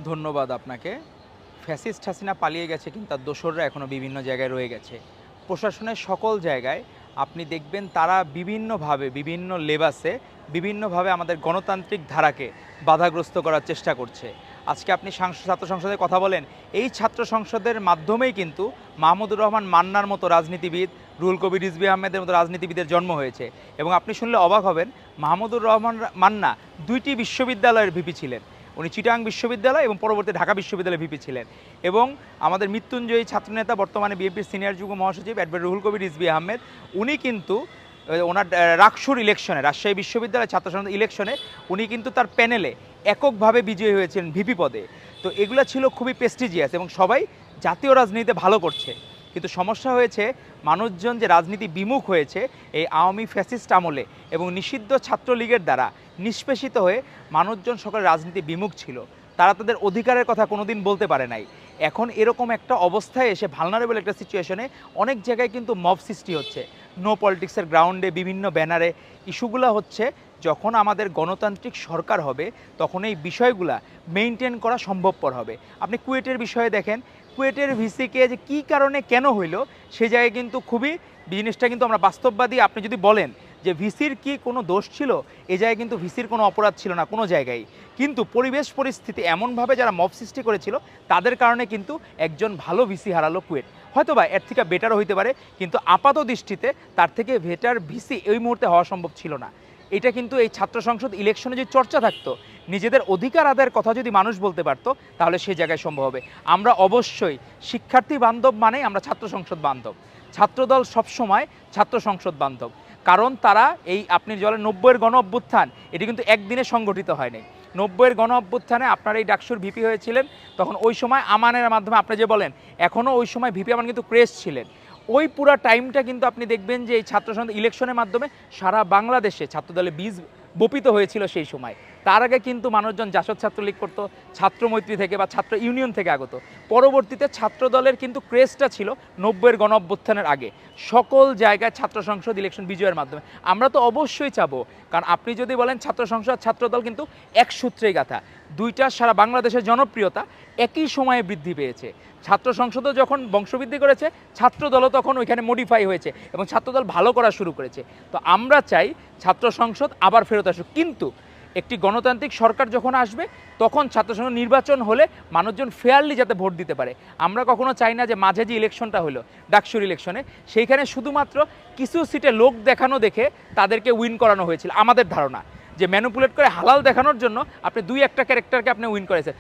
ধন্যবাদ আপনাকে। ফ্যাসিস্ট হাসিনা পালিয়ে গেছে কিন্তু তার দোসররা এখনো বিভিন্ন জায়গায় রয়ে গেছে। প্রশাসনের সকল জায়গায় আপনি দেখবেন তারা বিভিন্নভাবে, বিভিন্ন লেবাসে, বিভিন্নভাবে আমাদের গণতান্ত্রিক ধারাকে বাধাগ্রস্ত করার চেষ্টা করছে। আজকে আপনি ছাত্র সংসদের কথা বলেন, এই ছাত্র সংসদের মাধ্যমেই কিন্তু মাহমুদুর রহমান মান্নার মতো রাজনীতিবিদ, রুহুল কবির রিজভী আহমেদের মতো রাজনীতিবিদের জন্ম হয়েছে। এবং আপনি শুনলে অবাক হবেন, মাহমুদুর রহমান মান্না ২টি বিশ্ববিদ্যালয়ের ভিপি ছিলেন। উনি চিটাং বিশ্ববিদ্যালয় এবং পরবর্তী ঢাকা বিশ্ববিদ্যালয়ের ভিপি ছিলেন। এবং আমাদের মৃত্যুঞ্জয়ী ছাত্রনেতা, বর্তমানে বিএনপির সিনিয়র যুগ্ম মহাসচিব অ্যাডভোকেট রুহুল কবির রিজভী আহমেদ, উনি কিন্তু ওনার রাকসুর ইলেকশনে, রাজশাহী বিশ্ববিদ্যালয় ছাত্র সংসদ ইলেকশনে উনি কিন্তু তার প্যানেলে এককভাবে বিজয়ী হয়েছেন ভিপি পদে। তো এগুলো ছিল খুবই প্রেস্টিজিয়াস এবং সবাই জাতীয় রাজনীতিতে ভালো করছে। কিন্তু সমস্যা হয়েছে, মানুষজন যে রাজনীতি বিমুখ হয়েছে এই আওয়ামী ফ্যাসিস্ট আমলে এবং নিষিদ্ধ ছাত্রলীগের দ্বারা নিষ্পেষিত হয়ে মানুষজন সকল রাজনীতি বিমুখ ছিল। তারা তাদের অধিকারের কথা কোনোদিন বলতে পারে নাই। এখন এরকম একটা অবস্থায় এসে ভালনারেবল একটা সিচুয়েশনে অনেক জায়গায় কিন্তু মব সৃষ্টি হচ্ছে। নো পলিটিক্সের গ্রাউন্ডে বিভিন্ন ব্যানারে ইস্যুগুলো হচ্ছে। যখন আমাদের গণতান্ত্রিক সরকার হবে তখন এই বিষয়গুলা মেইনটেন করা সম্ভবপর হবে। আপনি কুয়েটের বিষয়ে দেখেন, কুয়েটের ভিসিকে যে কী কারণে কেন হইল সে জায়গায় কিন্তু খুবই জিনিসটা কিন্তু আমরা বাস্তববাদী। আপনি যদি বলেন যে ভিসির কি কোনো দোষ ছিল, এ জায়গায় কিন্তু ভিসির কোনো অপরাধ ছিল না কোনো জায়গায়। কিন্তু পরিবেশ পরিস্থিতি এমনভাবে যারা মব সৃষ্টি করেছিল তাদের কারণে কিন্তু একজন ভালো ভিসি হারালো কুয়েট। হয়তো বা এর থেকে বেটারও হইতে পারে, কিন্তু আপাত দৃষ্টিতে তার থেকে বেটার ভিসি এই মুহূর্তে হওয়া সম্ভব ছিল না। এটা কিন্তু এই ছাত্র সংসদ ইলেকশনে যে চর্চা থাকতো, নিজেদের অধিকার আদায়ের কথা যদি মানুষ বলতে পারতো তাহলে সেই জায়গায় সম্ভব হবে। আমরা অবশ্যই শিক্ষার্থী বান্ধব মানে আমরা ছাত্র সংসদ বান্ধব। ছাত্রদল সবসময় ছাত্র সংসদ বান্ধব, কারণ তারা এই আপনি বলেন ৯০-এর গণ অভ্যুত্থান, এটি কিন্তু একদিনে সংগঠিত হয়নি। ৯০-এর গণ অভ্যুত্থানে আপনারা এই ডাকসুর ভিপি হয়েছিলেন, তখন ওই সময় আমানের মাধ্যমে আপনি যে বলেন এখনও ওই সময় ভিপি আমান কিন্তু ক্রেজ ছিলেন। ওই পুরো টাইমটা কিন্তু আপনি দেখবেন যে এই ছাত্র সংসদ ইলেকশনের মাধ্যমে সারা বাংলাদেশে ছাত্রদলে বীজ বপিত হয়েছিল সেই সময়। তার আগে কিন্তু মানুষজন জাসদ ছাত্রলীগ করতো, ছাত্রমৈত্রী থেকে বা ছাত্র ইউনিয়ন থেকে আগত। পরবর্তীতে ছাত্রদলের কিন্তু ক্রেজটা ছিল ৯০-এর গণ অভ্যুত্থানের আগে সকল জায়গায় ছাত্র সংসদ ইলেকশন বিজয়ের মাধ্যমে। আমরা তো অবশ্যই চাবো, কারণ আপনি যদি বলেন ছাত্র সংসদ ছাত্রদল কিন্তু এক সূত্রেই গাথা। দুইটা সারা বাংলাদেশের জনপ্রিয়তা একই সময়ে বৃদ্ধি পেয়েছে। ছাত্র সংসদও যখন বংশবৃদ্ধি করেছে, ছাত্রদলও তখন ওইখানে মডিফাই হয়েছে এবং ছাত্রদল ভালো করা শুরু করেছে। তো আমরা চাই ছাত্র সংসদ আবার ফেরত আসুক, কিন্তু একটি গণতান্ত্রিক সরকার যখন আসবে তখন ছাত্র সংসদ নির্বাচন হলে মানুষজন ফেয়ারলি যাতে ভোট দিতে পারে। আমরা কখনো চাই না যে মাঝে যে ইলেকশনটা হলো ডাকসুর ইলেকশনে, সেইখানে শুধুমাত্র কিছু সিটে লোক দেখানো দেখে তাদেরকে উইন করানো হয়েছিল। আমাদের ধারণা যে ম্যানিপুলেট করে হালাল দেখানোর জন্য আপনি দুই একটা ক্যারেক্টারকে আপনি উইন করেছেন।